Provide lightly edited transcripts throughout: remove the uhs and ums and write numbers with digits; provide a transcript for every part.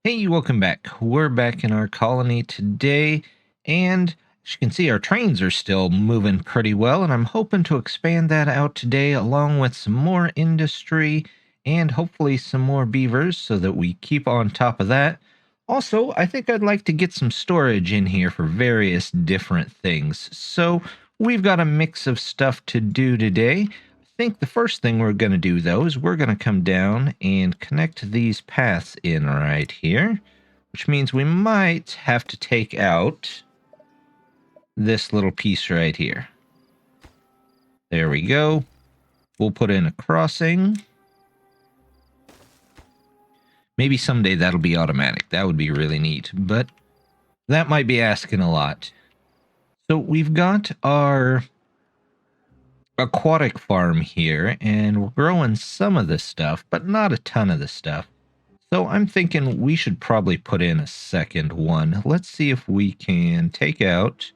Hey, welcome back. We're back in our colony today, and as you can see, our trains are still moving pretty well, and I'm hoping to expand that out today along with some more industry and hopefully some more beavers so that we keep on top of that. Also, I think I'd like to get some storage in here for various different things. So we've got a mix of stuff to do today. I think the first thing we're going to do, though, is we're going to come down and connect these paths in right here, which means we might have to take out this little piece right here. There we go. We'll put in a crossing. Maybe someday that'll be automatic. That would be really neat, but that might be asking a lot. So we've got our aquatic farm here, and we're growing some of the stuff, but not a ton of the stuff. So I'm thinking we should probably put in a second one. Let's see if we can take out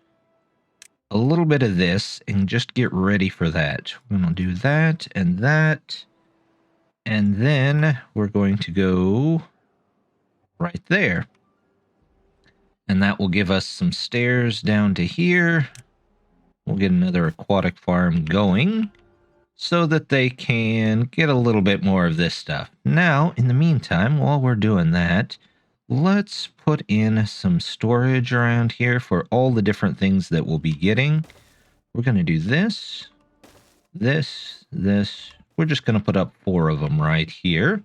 a little bit of this and just get ready for that. We're going to do that, and then we're going to go right there. And that will give us some stairs down to here. We'll get another aquatic farm going so that they can get a little bit more of this stuff. Now, in the meantime, while we're doing that, let's put in some storage around here for all the different things that we'll be getting. We're going to do this, this, this. We're just going to put up 4 of them right here.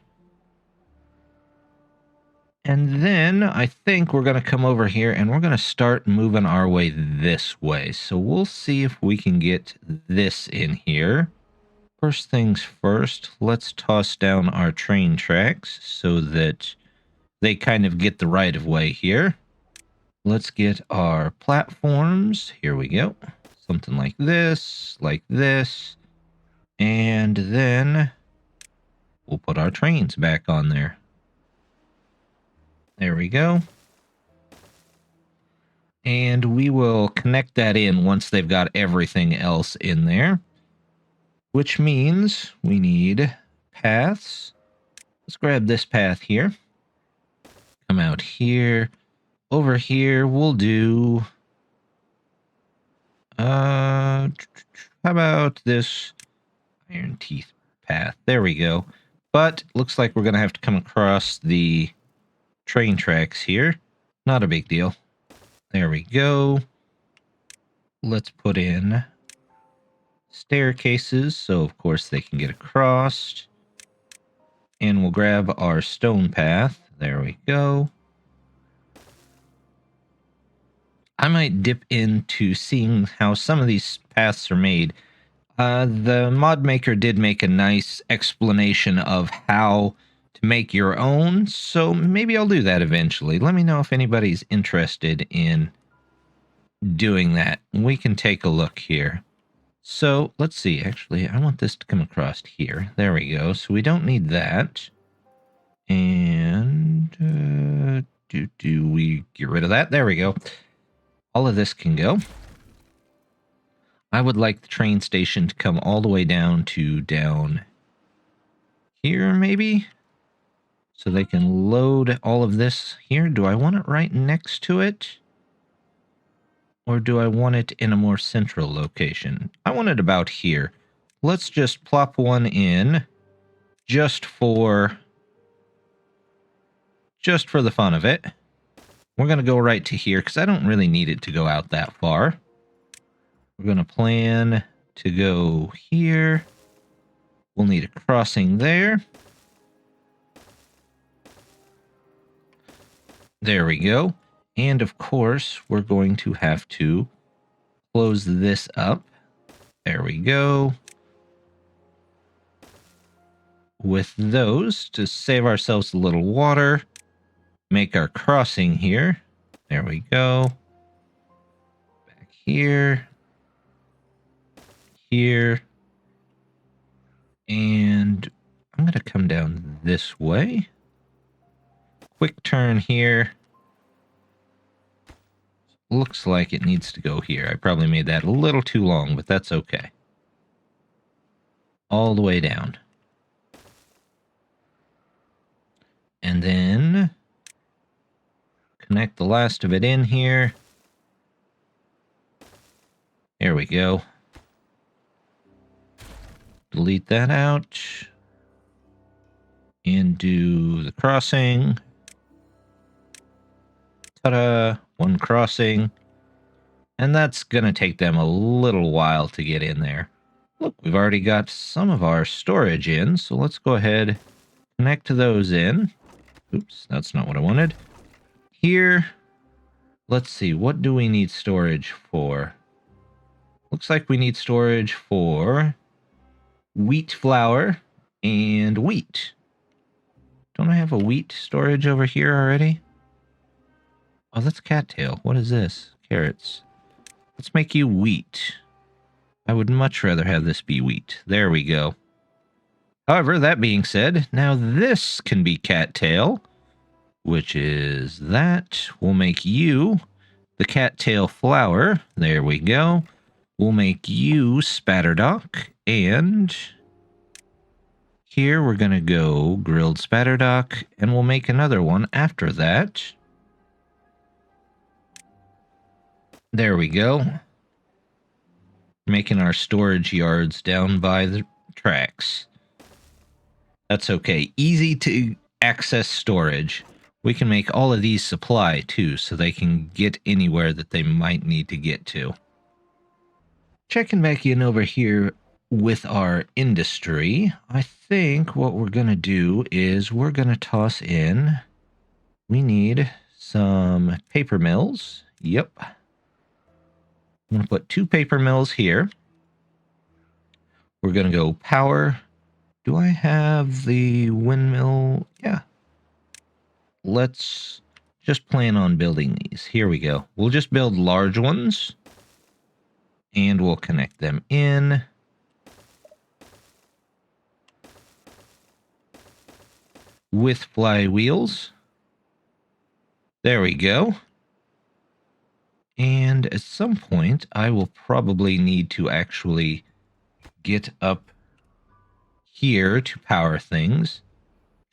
And then I think we're going to come over here and we're going to start moving our way this way. So we'll see if we can get this in here. First things first, let's toss down our train tracks so that they kind of get the right of way here. Let's get our platforms. Here we go. Something like this, and then we'll put our trains back on there. There we go. And we will connect that in once they've got everything else in there, which means we need paths. Let's grab this path here. Come out here. Over here, we'll do... how about this iron teeth path? There we go. But looks like we're going to have to come across the train tracks here. Not a big deal. There we go. Let's put in staircases so of course they can get across. And we'll grab our stone path. There we go. I might dip into seeing how some of these paths are made. The mod maker did make a nice explanation of how to make your own, so maybe I'll do that eventually. Let me know if anybody's interested in doing that. We can take a look here. So let's see. Actually, I want this to come across here. There we go. So we don't need that. And do we get rid of that? There we go. All of this can go. I would like the train station to come all the way down to down here, maybe? So they can load all of this here. Do I want it right next to it? Or do I want it in a more central location? I want it about here. Let's just plop one in just for the fun of it. We're going to go right to here because I don't really need it to go out that far. We're going to plan to go here. We'll need a crossing there. There we go. And of course, we're going to have to close this up. There we go. With those, to save ourselves a little water, make our crossing here. There we go. Back here. Here. And I'm going to come down this way. Quick turn here. Looks like it needs to go here. I probably made that a little too long, but that's okay. All the way down. And then connect the last of it in here. There we go. Delete that out. And do the crossing. Ta-da! One crossing. And that's going to take them a little while to get in there. Look, we've already got some of our storage in, so let's go ahead, connect those in. Oops, that's not what I wanted. Here, let's see, what do we need storage for? Looks like we need storage for wheat flour and wheat. Don't I have a wheat storage over here already? Oh, that's cattail. What is this? Carrots. Let's make you wheat. I would much rather have this be wheat. There we go. However, that being said, now this can be cattail, which is that. We'll make you the cattail flour. There we go. We'll make you spatterdock, and here we're going to go grilled spatterdock, and we'll make another one after that. There we go. Making our storage yards down by the tracks. That's okay. Easy to access storage. We can make all of these supply too, so they can get anywhere that they might need to get to. Checking back in over here with our industry, I think what we're going to do is we're going to toss in, we need some paper mills. Yep. I'm going to put 2 paper mills here. We're going to go power. Do I have the windmill? Yeah. Let's just plan on building these. Here we go. We'll just build large ones. And we'll connect them in. With flywheels. There we go. And at some point, I will probably need to actually get up here to power things.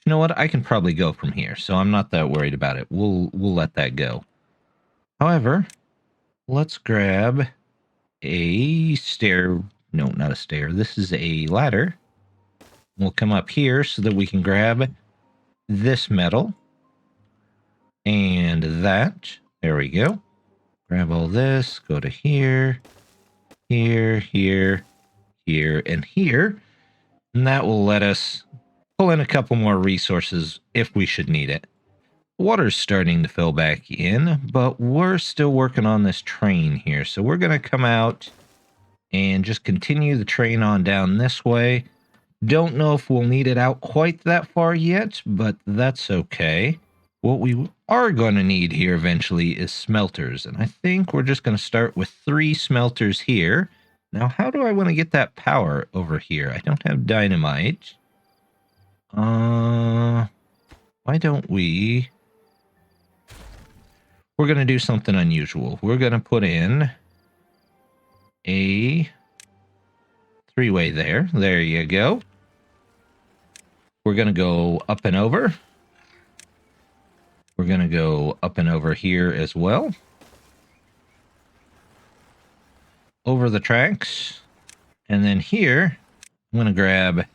You know what? I can probably go from here, so I'm not that worried about it. We'll let that go. However, let's grab a stair. No, not a stair. This is a ladder. We'll come up here so that we can grab this metal and that. There we go. Grab all this, go to here, here, here, here, and here. And that will let us pull in a couple more resources if we should need it. Water's starting to fill back in, but we're still working on this train here. So we're going to come out and just continue the train on down this way. Don't know if we'll need it out quite that far yet, but that's okay. What we are going to need here eventually is smelters, and I think we're just going to start with 3 smelters here. Now, how do I want to get that power over here? I don't have dynamite. Why don't we... We're going to do something unusual. We're going to put in a 3-way there. There you go. We're going to go up and over. We're going to go up and over here as well. Over the tracks. And then here, I'm going to grab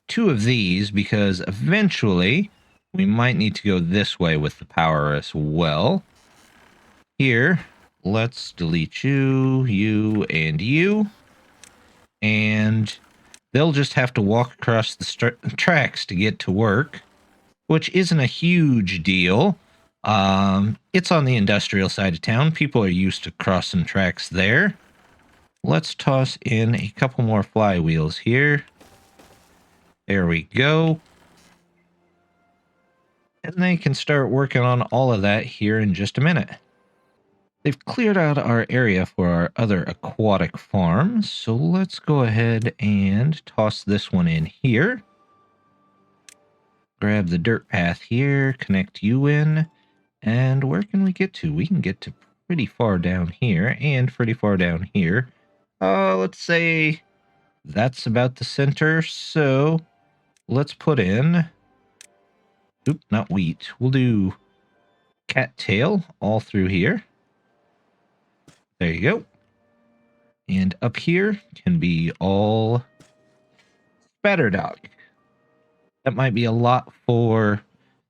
2 of these because eventually we might need to go this way with the power as well. Here, let's delete you, you, and you. And they'll just have to walk across the tracks to get to work, which isn't a huge deal. It's on the industrial side of town. People are used to crossing tracks there. Let's toss in a couple more flywheels here. There we go. And they can start working on all of that here in just a minute. They've cleared out our area for our other aquatic farms, so let's go ahead and toss this one in here. Grab the dirt path here, connect you in, and where can we get to? We can get to pretty far down here and pretty far down here. Let's say that's about the center, so let's put in... Oop, not wheat. We'll do cattail all through here. There you go. And up here can be all spatterdock. That might be a lot for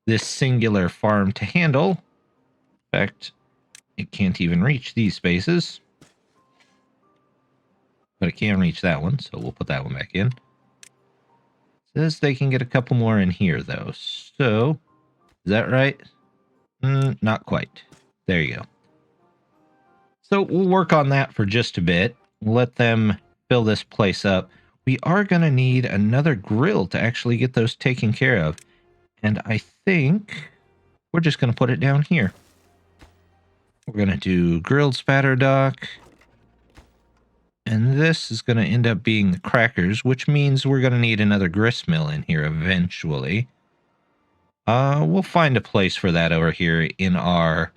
this singular farm to handle. In fact, it can't even reach these spaces. But it can reach that one, so we'll put that one back in. Says they can get a couple more in here, though. So, is that right? Not quite. There you go. So we'll work on that for just a bit. Let them fill this place up. We are going to need another grill to actually get those taken care of. And I think we're just going to put it down here. We're going to do grilled spatterdock. And this is going to end up being the crackers, which means we're going to need another grist mill in here eventually. We'll find a place for that over here in our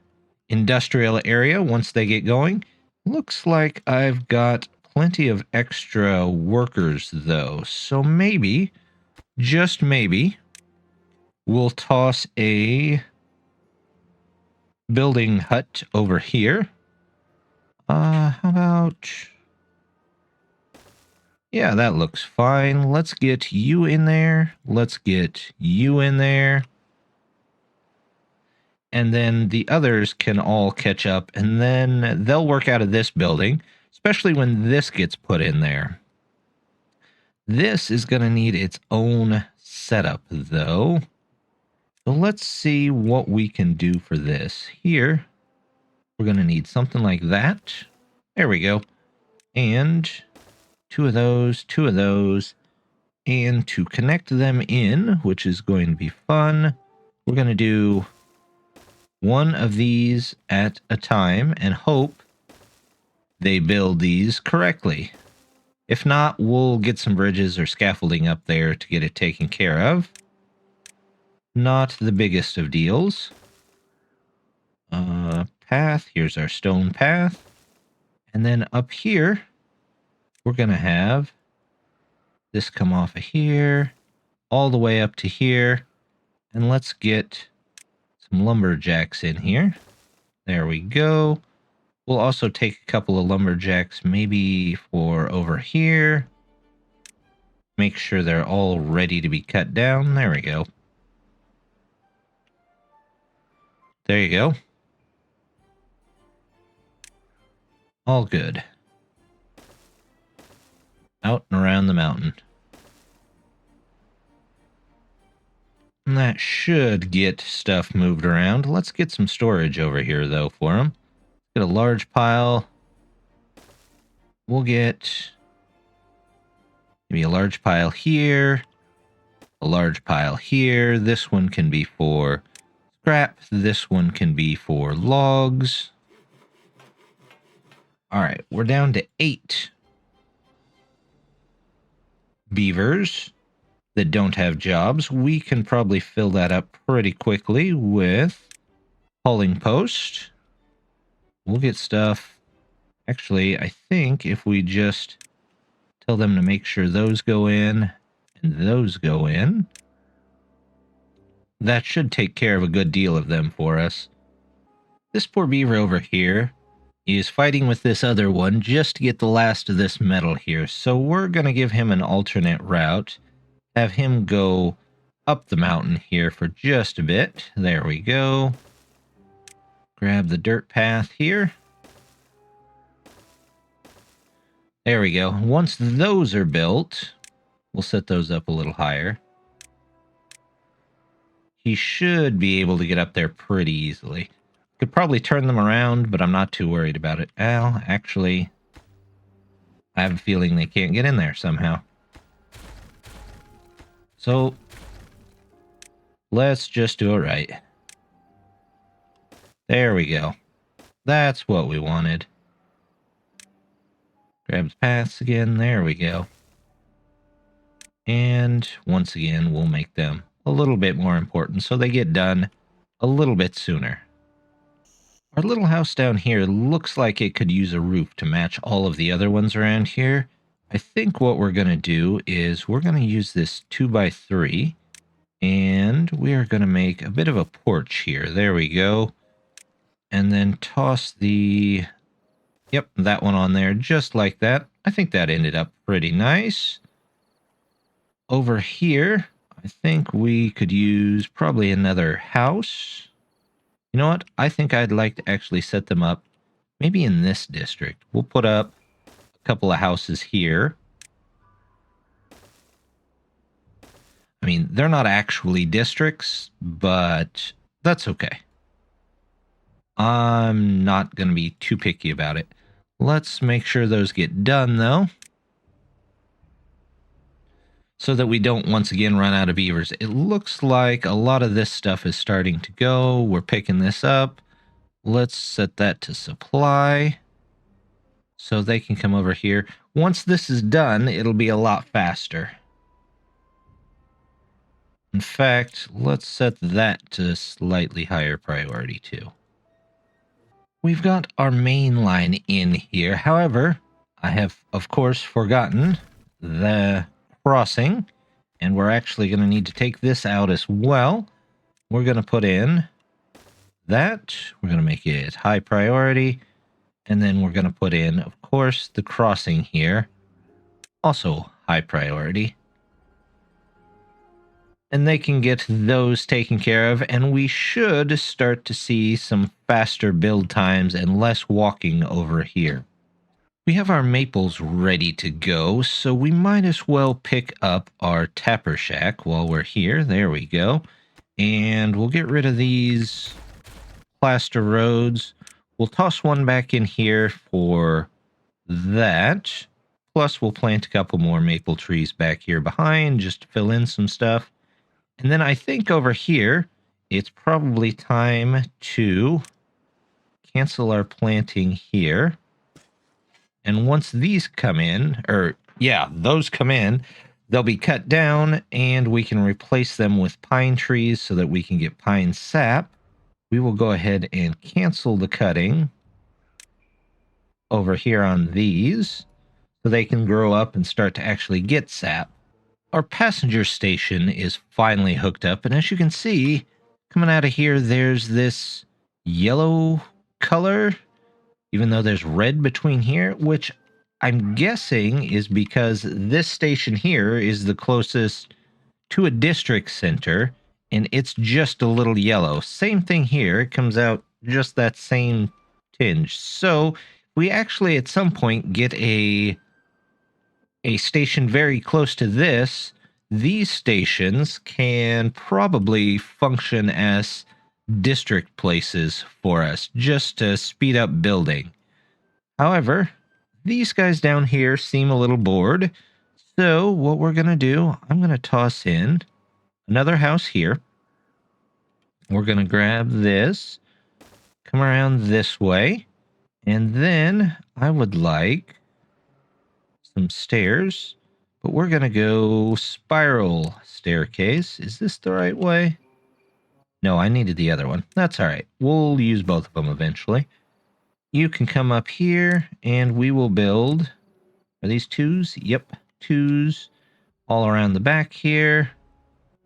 industrial area once they get going. Looks like I've got plenty of extra workers, though. So maybe, just maybe, we'll toss a building hut over here. How about... Yeah, that looks fine. Let's get you in there. Let's get you in there. And then the others can all catch up, and then they'll work out of this building, especially when this gets put in there. This is going to need its own setup, though. So let's see what we can do for this. Here, we're going to need something like that. There we go. And... two of those, and to connect them in, which is going to be fun, we're going to do one of these at a time and hope they build these correctly. If not, we'll get some bridges or scaffolding up there to get it taken care of. Not the biggest of deals. Path, here's our stone path. And then up here, we're going to have this come off of here, all the way up to here. And let's get some lumberjacks in here. There we go. We'll also take a couple of lumberjacks maybe for over here. Make sure they're all ready to be cut down. There we go. There you go. All good. Out and around the mountain. And that should get stuff moved around. Let's get some storage over here, though, for them. Get a large pile. We'll get maybe a large pile here. A large pile here. This one can be for scrap. This one can be for logs. All right, we're down to 8. Beavers that don't have jobs. We can probably fill that up pretty quickly with hauling post. We'll get stuff. Actually, I think if we just tell them to make sure those go in and those go in, that should take care of a good deal of them for us. This poor beaver over here is fighting with this other one just to get the last of this metal here. So we're going to give him an alternate route. Have him go up the mountain here for just a bit. There we go. Grab the dirt path here. There we go. Once those are built, we'll set those up a little higher. He should be able to get up there pretty easily. Could probably turn them around, but I'm not too worried about it. Well, actually, I have a feeling they can't get in there somehow. So, let's just do it right. There we go. That's what we wanted. Grab the paths again. There we go. And once again, we'll make them a little bit more important so they get done a little bit sooner. Our little house down here looks like it could use a roof to match all of the other ones around here. I think what we're going to do is we're going to use this 2x3 and we are going to make a bit of a porch here. There we go. And then toss the... Yep, that one on there just like that. I think that ended up pretty nice. Over here, I think we could use probably another house. You know what? I think I'd like to actually set them up maybe in this district. We'll put up a couple of houses here. I mean, they're not actually districts, but that's okay. I'm not going to be too picky about it. Let's make sure those get done, though, so that we don't once again run out of beavers. It looks like a lot of this stuff is starting to go. We're picking this up. Let's set that to supply so they can come over here. Once this is done, it'll be a lot faster. In fact, let's set that to slightly higher priority too. We've got our main line in here. However, I have, of course, forgotten the crossing, and we're actually going to need to take this out as well. We're going to put in that. We're going to make it high priority, and then we're going to put in, of course, the crossing here. Also high priority. And they can get those taken care of, and we should start to see some faster build times and less walking over here. We have our maples ready to go, so we might as well pick up our tapper shack while we're here. There we go. And we'll get rid of these plaster roads. We'll toss one back in here for that. Plus, we'll plant a couple more maple trees back here behind just to fill in some stuff. And then I think over here, it's probably time to cancel our planting here. And once these come in, those come in, they'll be cut down and we can replace them with pine trees so that we can get pine sap. We will go ahead and cancel the cutting over here on these so they can grow up and start to actually get sap. Our passenger station is finally hooked up, and as you can see, coming out of here, there's this yellow color, even though there's red between here, which I'm guessing is because this station here is the closest to a district center, and it's just a little yellow. Same thing here. It comes out just that same tinge. So we actually at some point get a station very close to this, these stations can probably function as district places for us, just to speed up building. However, these guys down here seem a little bored, so what we're going to do, I'm going to toss in another house here. We're going to grab this, come around this way, and then I would like some stairs, but we're going to go spiral staircase. Is this the right way? No, I needed the other one. That's all right. We'll use both of them eventually. You can come up here and we will build. Are these twos? Yep, twos all around the back here.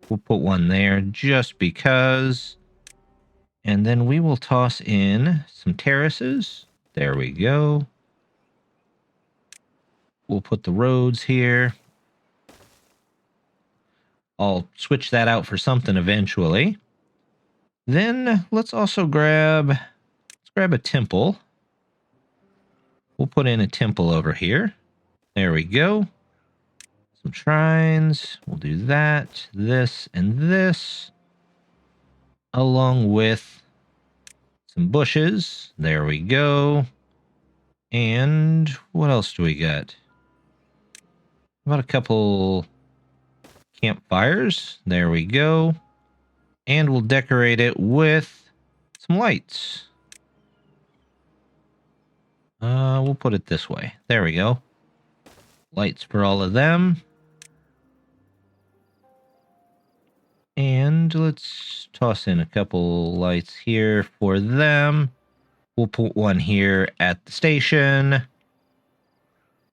We'll put one there just because. And then we will toss in some terraces. There we go. We'll put the roads here. I'll switch that out for something eventually. Then let's also grab a temple. We'll put in a temple over here. There we go. Some shrines. We'll do that, this, and this. Along with some bushes. There we go. And what else do we got? About a couple campfires. There we go. And we'll decorate it with some lights. We'll put it this way. There we go. Lights for all of them. And let's toss in a couple lights here for them. We'll put one here at the station.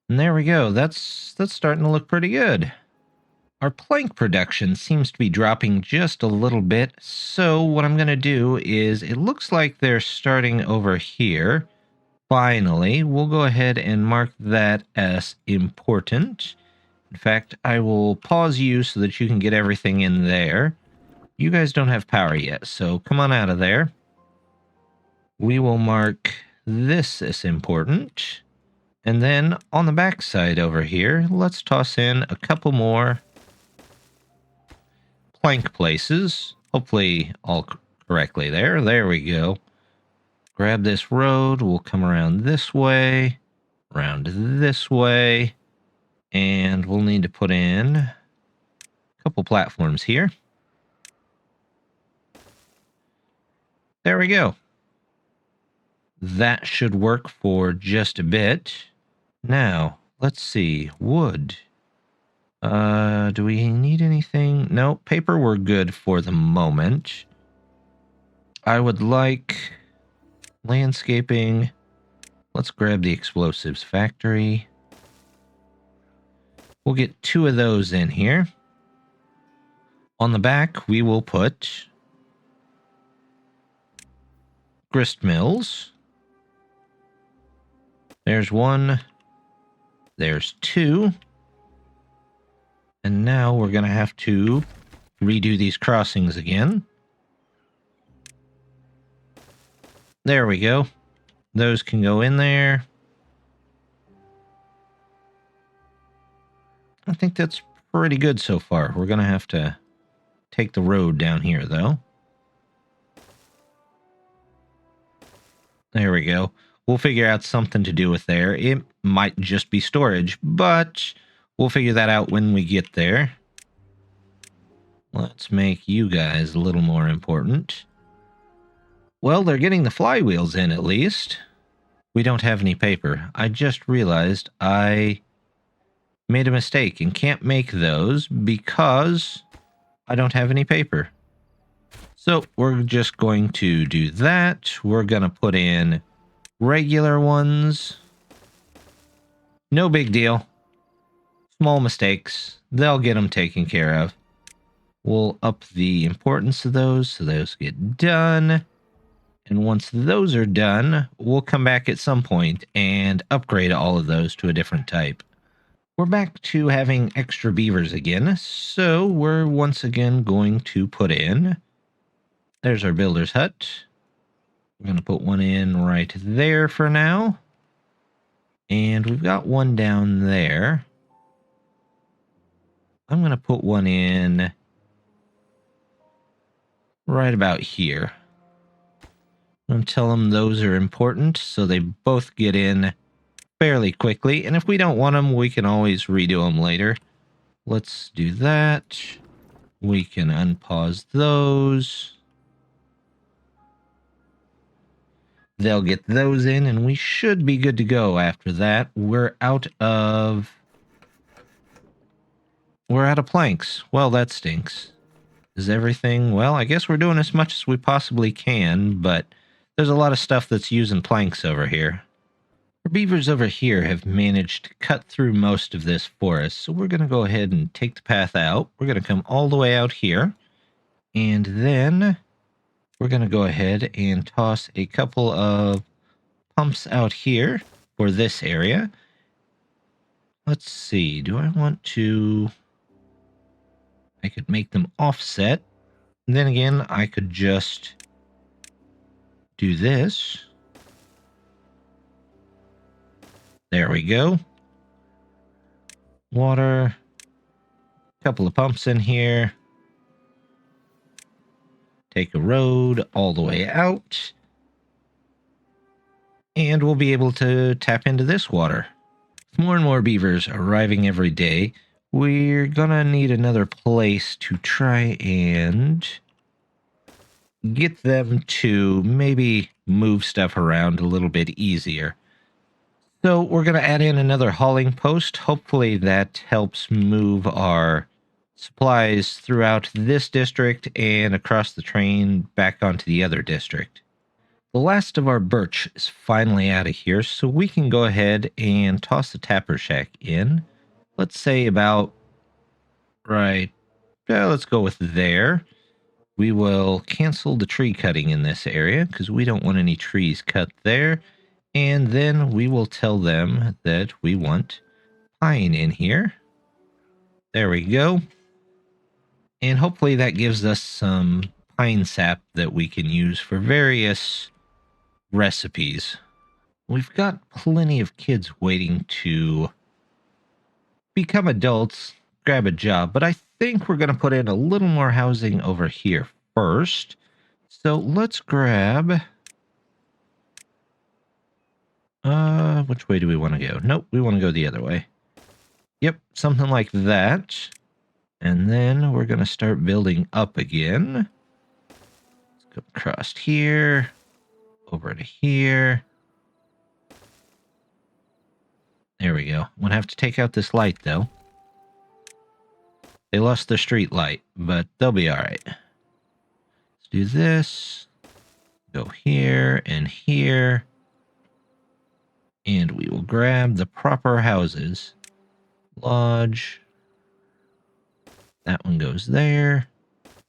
And there we go. That's starting to look pretty good. our plank production seems to be dropping just a little bit. So what I'm going to do is, it looks like they're starting over here. Finally, we'll go ahead and mark that as important. In fact, I will pause you so that you can get everything in there. You guys don't have power yet, so come on out of there. We will mark this as important. And then on the back side over here, let's toss in a couple more plank places. Hopefully all correctly there. There we go. Grab this road. We'll come around this way, around this way, and we'll need to put in a couple platforms here. There we go. That should work for just a bit. Now, let's see. Wood. Do we need anything? No, paper we're good for the moment. I would like landscaping. Let's grab the explosives factory. We'll get 2 of those in here. On the back, we will put grist mills. There's 1. There's 2. And now we're going to have to redo these crossings again. There we go. Those can go in there. I think that's pretty good so far. We're going to have to take the road down here, though. There we go. We'll figure out something to do with there. It might just be storage, but we'll figure that out when we get there. Let's make you guys a little more important. Well, they're getting the flywheels in at least. We don't have any paper. I just realized I made a mistake and can't make those because I don't have any paper. So we're just going to do that. We're going to put in regular ones. No big deal. Small mistakes. They'll get them taken care of. We'll up the importance of those so those get done. And once those are done, we'll come back at some point and upgrade all of those to a different type. We're back to having extra beavers again, so we're once again going to put in... There's our builder's hut. We're going to put one in right there for now. And we've got one down there. I'm going to put one in right about here. I'm going to tell them those are important, so they both get in fairly quickly. And if we don't want them, we can always redo them later. Let's do that. We can unpause those. They'll get those in, and we should be good to go after that. We're out of planks. Well, that stinks. Is everything... Well, I guess we're doing as much as we possibly can, but there's a lot of stuff that's using planks over here. Our beavers over here have managed to cut through most of this forest, so we're going to go ahead and take the path out. We're going to come all the way out here, and then we're going to go ahead and toss a couple of pumps out here for this area. Let's see, do I want to... I could make them offset. And then again, I could just do this. There we go. Water. Couple of pumps in here. Take a road all the way out. And we'll be able to tap into this water. With more and more beavers arriving every day, we're gonna need another place to try and get them to maybe move stuff around a little bit easier. So we're gonna add in another hauling post. Hopefully that helps move our supplies throughout this district and across the train back onto the other district. The last of our birch is finally out of here, so we can go ahead and toss the tapper shack in. Let's say about right. Let's go with there. We will cancel the tree cutting in this area because we don't want any trees cut there. And then we will tell them that we want pine in here. There we go. And hopefully that gives us some pine sap that we can use for various recipes. We've got plenty of kids waiting to become adults, grab a job, but I think we're going to put in a little more housing over here first. So let's grab... which way do we want to go? Nope, we want to go the other way. Yep, something like that. And then we're going to start building up again. Let's go across here, over to here. There we go. I'm going to have to take out this light, though. They lost their street light, but they'll be all right. Let's do this. Go here and here. And we will grab the proper houses. Lodge. That one goes there.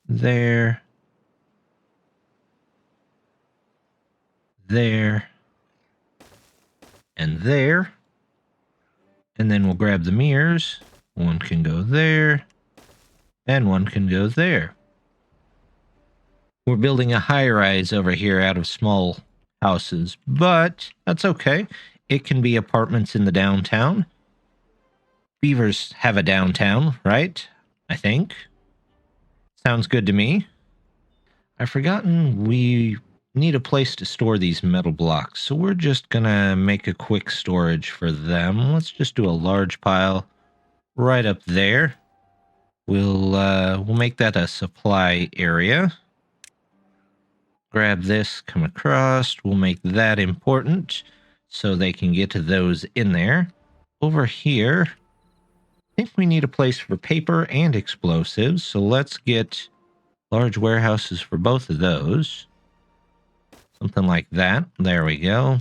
There. There. And there. And then we'll grab the mirrors. One can go there. And one can go there. We're building a high-rise over here out of small houses, but that's okay. It can be apartments in the downtown. Beavers have a downtown, right? I think. Sounds good to me. I've forgotten we need a place to store these metal blocks, so we're just gonna make a quick storage for them. Let's just do a large pile right up there. We'll make that a supply area. Grab this, come across. We'll make that important so they can get to those in there. Over here, I think we need a place for paper and explosives, so let's get large warehouses for both of those. Something like that. There we go.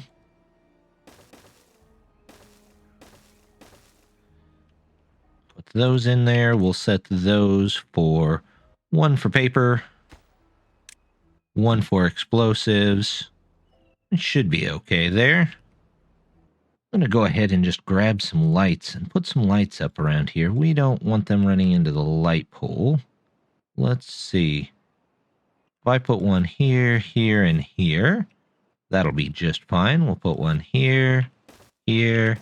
Put those in there. We'll set those for one for paper, one for explosives. It should be okay there. I'm going to go ahead and just grab some lights and put some lights up around here. We don't want them running into the light pole. Let's see. If I put one here, here, and here, that'll be just fine. We'll put one here, here,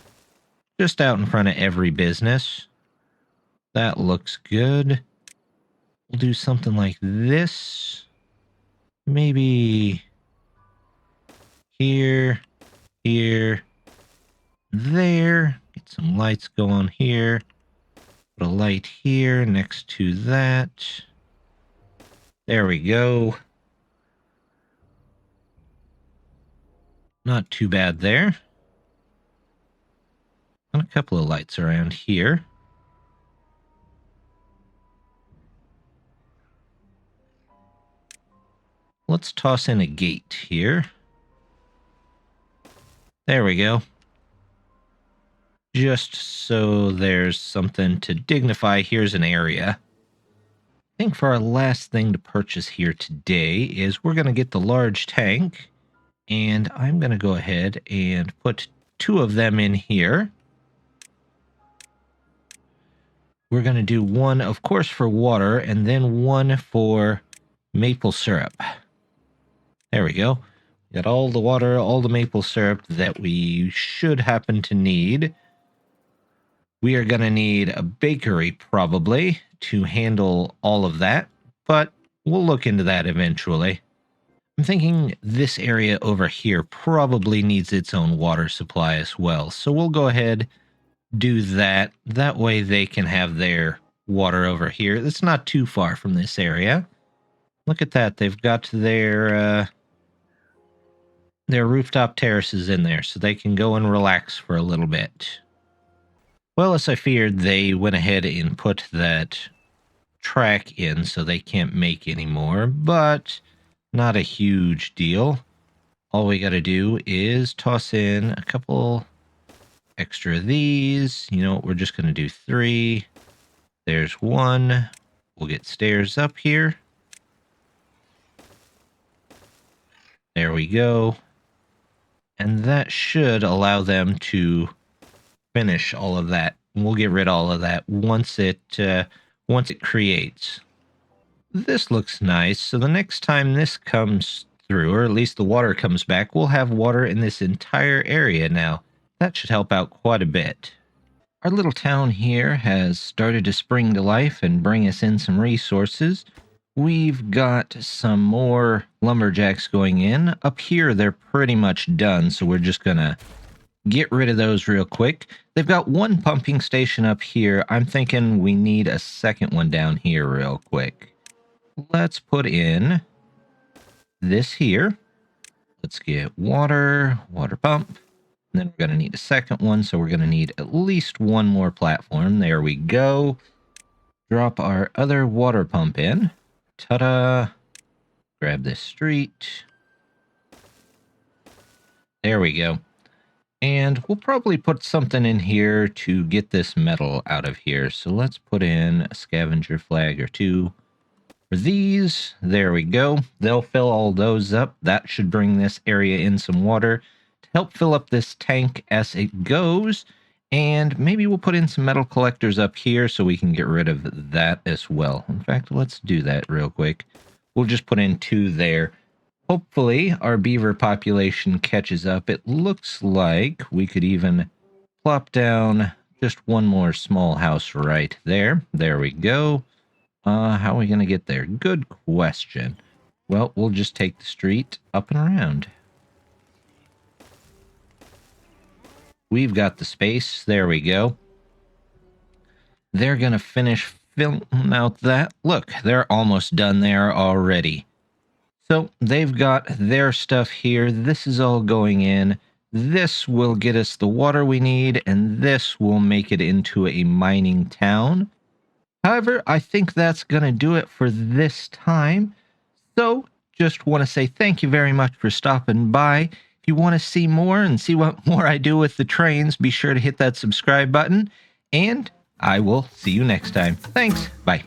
just out in front of every business. That looks good. We'll do something like this. Maybe here, here, there. Get some lights going here. Put a light here next to that. There we go. Not too bad there. And a couple of lights around here. Let's toss in a gate here. There we go. Just so there's something to dignify, here's an area. I think for our last thing to purchase here today is we're going to get the large tank. And I'm going to go ahead and put 2 of them in here. We're going to do one, of course, for water, and then one for maple syrup. There we go. Got all the water, all the maple syrup that we should happen to need. We are going to need a bakery, probably, to handle all of that, but we'll look into that eventually. I'm thinking this area over here probably needs its own water supply as well, so we'll go ahead, do that. That way they can have their water over here. It's not too far from this area. Look at that. They've got their rooftop terraces in there, so they can go and relax for a little bit. Well, as I feared, they went ahead and put that track in, so they can't make any more, but not a huge deal. All we got to do is toss in a couple extra of these. You know what? We're just going to do 3. There's one. We'll get stairs up here. There we go. And that should allow them to finish all of that. We'll get rid of all of that once it creates. This looks nice. So the next time this comes through, or at least the water comes back, we'll have water in this entire area now. That should help out quite a bit. Our little town here has started to spring to life and bring us in some resources. We've got some more lumberjacks going in. Up here, they're pretty much done, so we're just gonna get rid of those real quick. They've got one pumping station up here. I'm thinking we need a second one down here real quick. Let's put in this here. Let's get water pump. And then we're going to need a second one, so we're going to need at least one more platform. There we go. Drop our other water pump in. Ta-da! Grab this street. There we go. And we'll probably put something in here to get this metal out of here. So let's put in a scavenger flag or two. For these, there we go. They'll fill all those up. That should bring this area in some water to help fill up this tank as it goes. And maybe we'll put in some metal collectors up here so we can get rid of that as well. In fact, let's do that real quick. We'll just put in 2 there. Hopefully, our beaver population catches up. It looks like we could even plop down just one more small house right there. There we go. How are we going to get there? Good question. Well, we'll just take the street up and around. We've got the space. There we go. They're going to finish filling out that. Look, they're almost done there already. So they've got their stuff here. This is all going in. This will get us the water we need, and this will make it into a mining town. However, I think that's going to do it for this time. So, just want to say thank you very much for stopping by. If you want to see more and see what more I do with the trains, be sure to hit that subscribe button. And I will see you next time. Thanks. Bye.